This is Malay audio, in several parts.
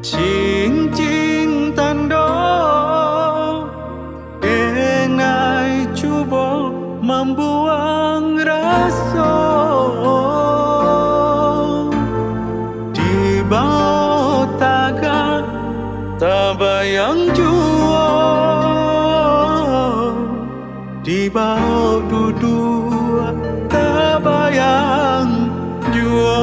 cincin tanda denai cuba membuang rasa di bawah taga tak bayang jua di bawah duduk tak bayang jua.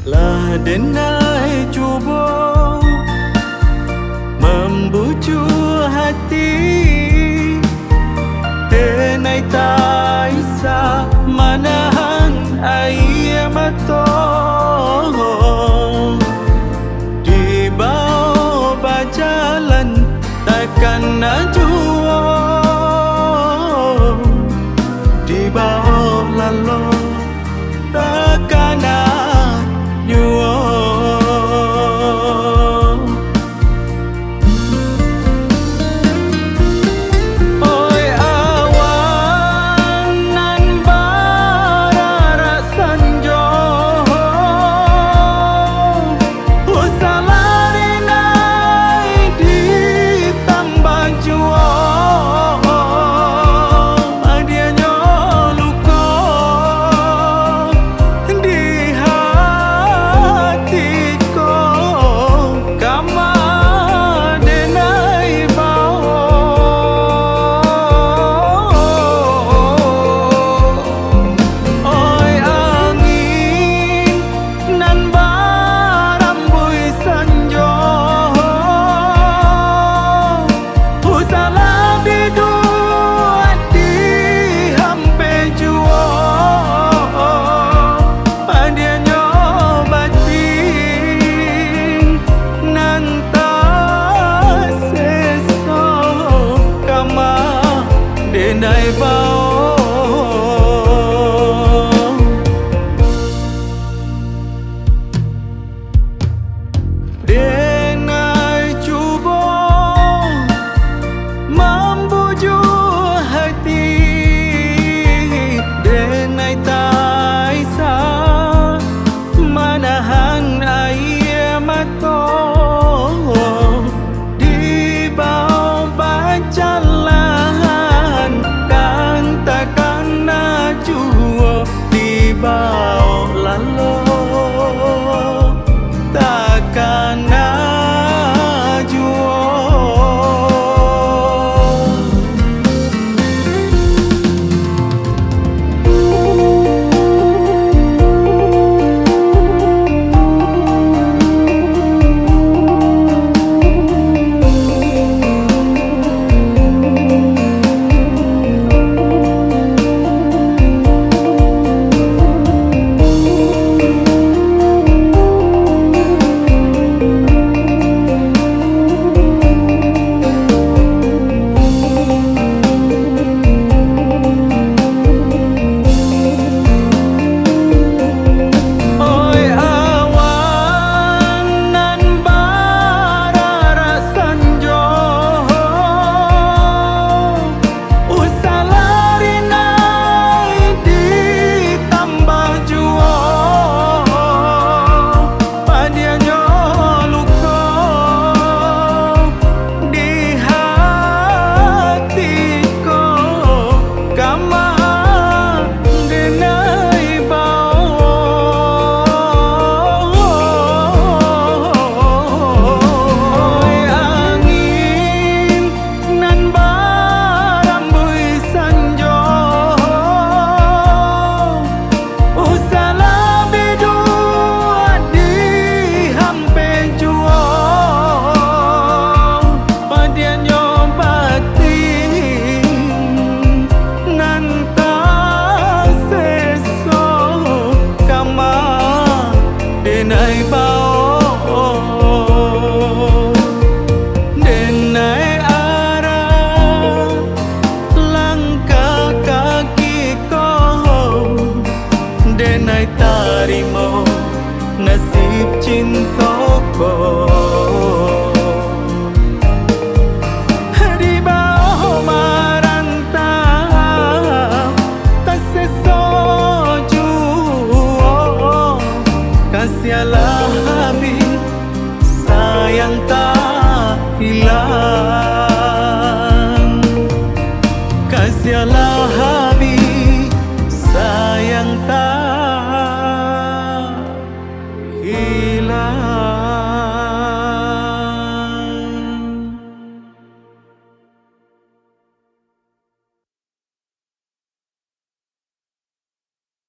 Lah denai cuba membujuk hati, denai tak isa menahan air mata di bawah berjalan takkan najua di bawah lalu takkan najua. Oi awan nan bara sanjo usalari nai ditambah jua adianyo luka di hatiku kama denai bawa. Oi angin nan barambui sanjo usalah bidua di hampe jua adianyo batin nan tak seso kama denai bawa. Denai cuba membujuk hati, denai tak isa menahan air mata di bawah berjalan dan takkan najua di bawah lalu takkan najua. Oi awan nan bara sanjo usalari nai ditambah jua adianyo luka di hatiku kama denai bawa. Oi angin nan barambui sanjo usalah bidua di hampe jua adianyo batin nan tak seso kama denai bawa. Denai arah langkah kaki kau, denai tarimo nasib cintaku.